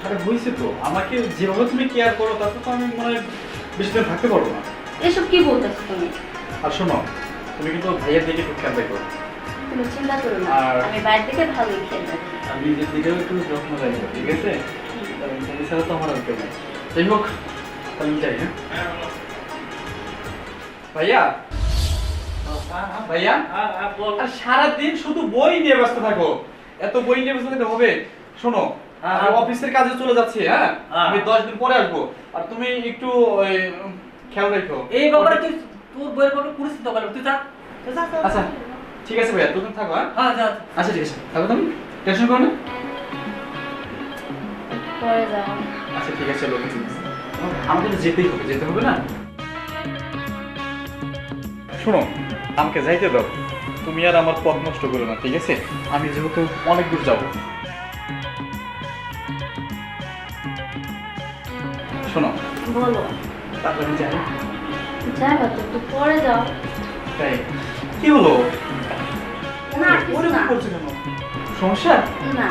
আরে হয়েছে তো, আমাকে যেভাবে তুমি কেয়ার করো তাতে তো আমি মনে হয় বেশি দিন থাকতে পারবো না। এসব কি বলতেছো তুমি? আর শোনো, তুমি কিন্তু ভাইয়ের দিকে একটু খেয়াল রাখো। তুমি চিন্তা করো না, আর- আমি বাইরে থেকে ভালোই খেয়াল রাখি। আমি নিজের দিকেও একটু যত্ন রাখবো, ঠিক আছে? কারণ তুমি ছাড়া তো আমার আর কেউ নেই। যাই হোক, তাহলে আমি যাই। হ্যাঁ ভাইয়া, ভাইয়া আর সারাদিন শুধু বই নিয়ে ব্যস্ত থাকো। এত বই নিয়ে ব্যস্ত থাকতে হবে? শোনো, আমি অফিসের কাজে চলে যাচ্ছি। হ্যাঁ, আমি 10 দিন পরে আসবো। আর তুমি একটু ওই, খেয়াল রাখো এই ব্যাপারে তুই তোর বইয়ের ব্যাপারে পুরো চিন্তা করবি, তুই যা আচ্ছা ঠিক আছে ভাইয়া, তুমি থাকো। হ্যাঁ হ্যাঁ যা আচ্ছা ঠিক আছে, থাকো তুমি, টেনশন করো না। পরে যাও। আচ্ছা ঠিক আছে, লোক আমাকে তো যেতেই হবে, যেতে হবে না? শোনো, আমাকে যাইতে দাও, তুমি আর আমার পথ নষ্ট করো না, ঠিক আছে? আমি যেহেতু অনেক দূর যাবো। শোনো, বলো। তারপরে আমি যাই। যাই বা তো, একটু পরে যাও। তাই কি হলো? না, কিছু ওরকম না। করছো কেন? সমস্যা? না,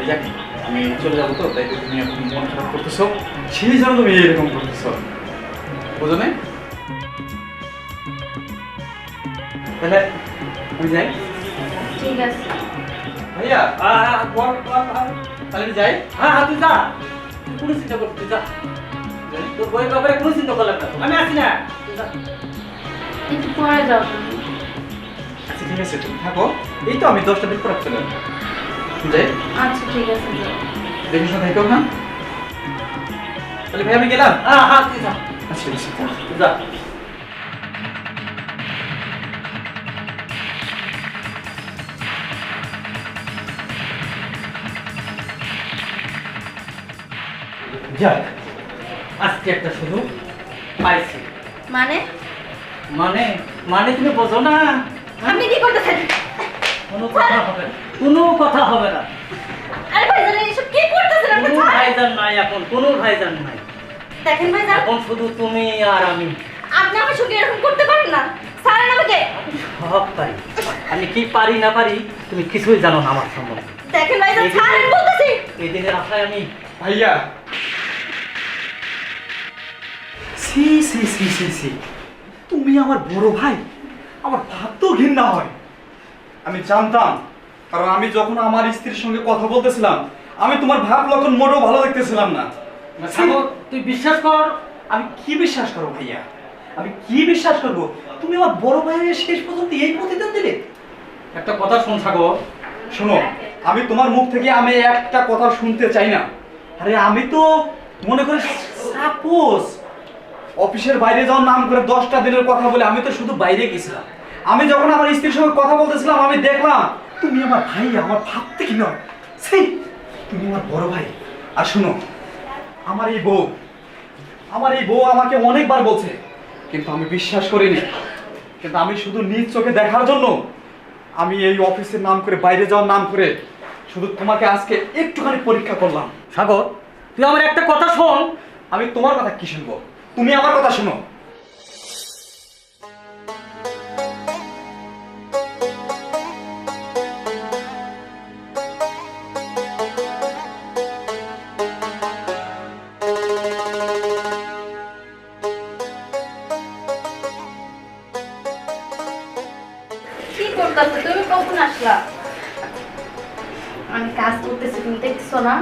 যাক, আমি চলে যাবো তো, তাই তো তুমি এখন মন খারাপ করতেছো। সেই জন্য তুমি এরকম করতেছো, বুঝো না? তাহলে আমি যাই। ঠিক আছে। ভাইয়া, বল তাহলে আমি যাই। হ্যাঁ হ্যাঁ তুই যা, তুই কোনো চিন্তা করবি, তুই যা তোর বইয়ের ব্যাপারে কোনো চিন্তা করলাম না, আমি আছি না, তুই যা। একটু পরে যাও তুমি। আচ্ছা ঠিক আছে, তুমি থাকো। এই তো আমি 10টা দিন পর চলে যাবো। যাই, আচ্ছা ঠিক আছে, যাও। দেখে শুনে থাকো না। তাহলে ভাই আমি গেলাম। হ্যাঁ হ্যাঁ তুই যা, আচ্ছা ঠিক আছে। তুই যা। যাক, আজকে একটা সুযোগ পাইছি। মানে মানে মানে তুমি বোঝো না, আপনি কি করতেছেন? কোনো কথা হবে না, কোনো কথা হবে না, আরে ভাইজান, এসব কি করতেছেন আপনি? কোনো ভাইজান নাই, এখন কোনো ভাইজান নাই, দেখেন ভাইজান, এখন শুধু তুমি আর আমি। আপনি আমার সঙ্গে এরকম করতে পারেন না। ছাড়েন আমাকে। সব পারি, আমি কি পারি না পারি তুমি কিছুই জানো না আমার সম্বন্ধে। দেখেন ভাইজান, ছাড়েন বলতেছি। এই দিনের আশায় আমি ভাইয়া, সি সি সি সি সি, তুমি আমার বড় ভাই, আমার ভাবতেও ঘৃণা হয়। আমি জানতাম, কারণ আমি যখন আমার স্ত্রীর সঙ্গে কথা বলতেছিলাম, আমি তোমার ভাব লক্ষণ মোটেও ভালো দেখতেছিলাম না। সাগর, তুই বিশ্বাস কর, আমি কি বিশ্বাস করবো ভাইয়া? আমি কি বিশ্বাস করবো? তুমি আমার বড় ভাইয়ের শেষ পর্যন্ত এই প্রতিদান দিলে। একটা কথা শোন সাগর, শোনো, আমি তোমার মুখ থেকে আমি একটা কথা শুনতে চাই না। আরে আমি তো মনে করি সাপোজ অফিসের বাইরে যাওয়ার নাম করে 10টা দিনের কথা বলে আমি তো শুধু বাইরে গেছিলাম। আমি যখন আমার স্ত্রীর সঙ্গে কথা বলতেছিলাম, আমি দেখলাম তুমি আমার ভাই, আমার ভাবতে কি নয়, সেই তুমি আমার বড় ভাই। আর শোনো, আমার এই বউ আমাকে অনেকবার বলছে, কিন্তু আমি বিশ্বাস করিনি। কিন্তু আমি শুধু নিজ চোখে দেখার জন্য আমি এই অফিসের নাম করে বাইরে যাওয়ার নাম করে শুধু তোমাকে আজকে একটুখানি পরীক্ষা করলাম। সাগর তুই আমার একটা কথা শোন। আমি তোমার কথা কি শুনবো? তুমি আমার কথা শোনো। কি করতেছো তুমি? কখন আসলা? আমি কাজ করতেছি, তুমি দেখছো না?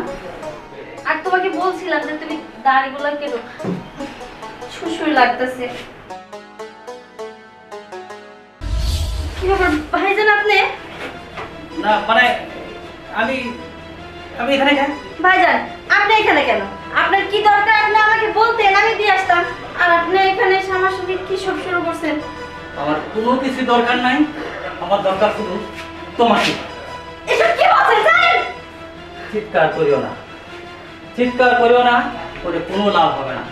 আর তোমাকে বলছিলাম যে তুমি দাড়িগুলো কেটো, শুশুই লাগতেছে। কি ব্যাপার ভাইজান, আপনি? না মানে আমি আমি এখানে যাই। ভাইজান, আপনি এখানে কেন? আপনার কি দরকার আপনি আমাকে বলতেন, আমি দিয়ে আসতাম। আর আপনি এখানে এসে আমার সঙ্গে কি সব শুরু করছেন? আমার কোনো কিছু দরকার নাই, আমার দরকার শুধু তোমাকে। এসব কি বলছেন জানেন? চিৎকার করিও না, চিৎকার করিও না, করে কোনো লাভ হবে না।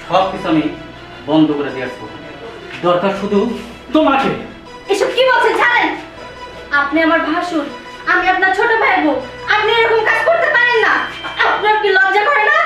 সব কিছু আমি বন্ধ করে দিয়েছি, দরকার শুধু তোমাকে। এসব কি বলছেন জানেন? আপনি আমার ভাসুর, আমি আপনার ছোট ভাই বউ। আপনি এরকম কাজ করতে পারেন না। আপনার কি লজ্জা করে না?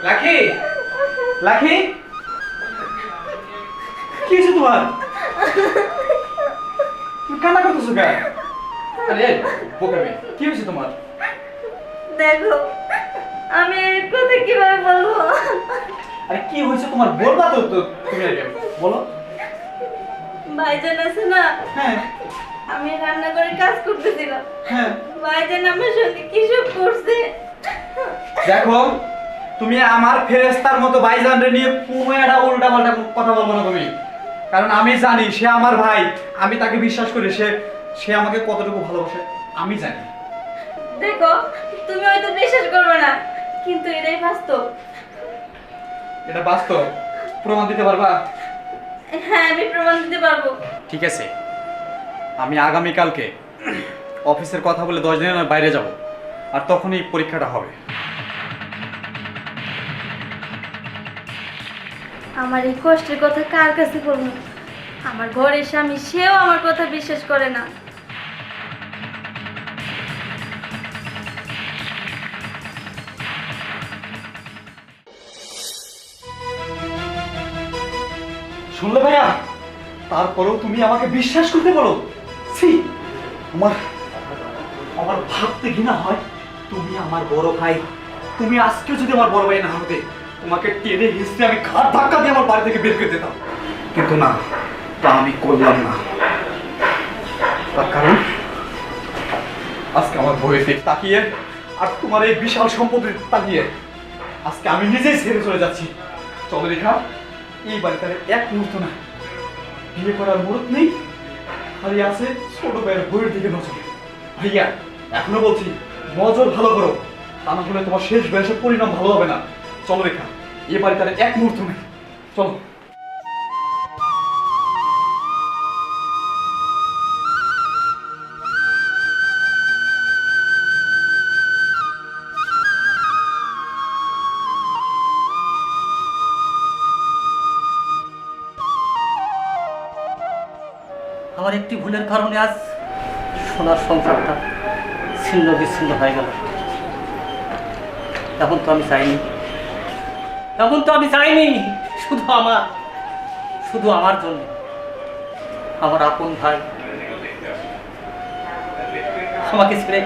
লাখি, লাখি, কি হয়েছে তোমার? তুমি কান্না করতেছো কেন? আরে বোকা মেয়ে, কি হয়েছে তোমার? দেখো, আমি এর কথা কিভাবে বলবো? আরে কি হয়েছে তোমার বলবা তো, তুমি আগে বলো। ভাইজান আছে না, হ্যাঁ আমি রান্নাঘরে কাজ করতেছিলাম, হ্যাঁ, ভাইজান আমার সঙ্গে কি সব করছে। দেখো তুমি আমার ফেরেশতার মতো ভাইজানরে নিয়ে কোনো একটা উল্টা পাল্টা কথা বলবো না তুমি, কারণ আমি জানি সে আমার ভাই, আমি তাকে বিশ্বাস করি, সে আমাকে কতটুকু ভালোবাসে আমি জানি। দেখো, তুমি হয়তো বিশ্বাস করবে না, কিন্তু এটাই বাস্তব। এটা বাস্তব, প্রমাণ দিতে পারবা? হ্যাঁ, আমি প্রমাণ দিতে পারবো। ঠিক আছে, আমি আগামীকালকে অফিসের কথা বলে 10 দিনের বাইরে যাব, আর তখনই পরীক্ষাটা হবে। আমার এই কষ্টের কথা কার কাছে বলবো? আমার ঘরের স্বামী, সেও আমার কথা বিশ্বাস করে না। শুনলে ভাইয়া, তারপরেও তুমি আমাকে বিশ্বাস করতে বলো? ছি, আমার আমার ভাবতে ঘৃণা হয়। তুমি আমার বড় ভাই, তুমি আজকে যদি আমার বড় ভাই না হতে, তোমাকে টেনে হিস্ট্রি আমি ঘাট ধাক্কা দিয়ে আমার বাড়ি থেকে বের করে দিতাম, কিন্তু না, তা আমি করলাম না। তার কারণ আজকে আমার বইয়ের দিক তাকিয়ে আর তোমার এই বিশাল সম্পত্তির তাকিয়ে আজকে আমি নিজেই ছেড়ে চলে যাচ্ছি। চলো রেখা, এই বাড়িতে আর এক মুহূর্ত না, বিয়ে করার মুহূর্ত নেই, খালি আছে ছোট ভাইয়ের বইয়ের দিকে নজর। ভাইয়া এখনো বলছি, নজর ভালো করো, তা না হলে তোমার শেষ বয়সের পরিণাম ভালো হবে না। চলো রেখা, এই বাড়িতে আর এক মুহূর্ত নেই, চলো। আমার একটি ভুলের কারণে আজ সোনার সংসারটা ছিন্ন বিচ্ছিন্ন হয়ে গেল। এখন তো আমি চাইনি, শুধু আমার জন্য আমার আপন ভাই আমাকে ছেড়ে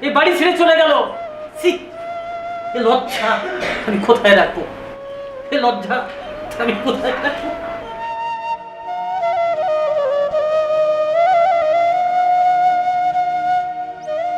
এই বাড়ি ছেড়ে চলে গেল। ছি, এ লজ্জা আমি কোথায় রাখবো? এ লজ্জা আমি কোথায় রাখবো?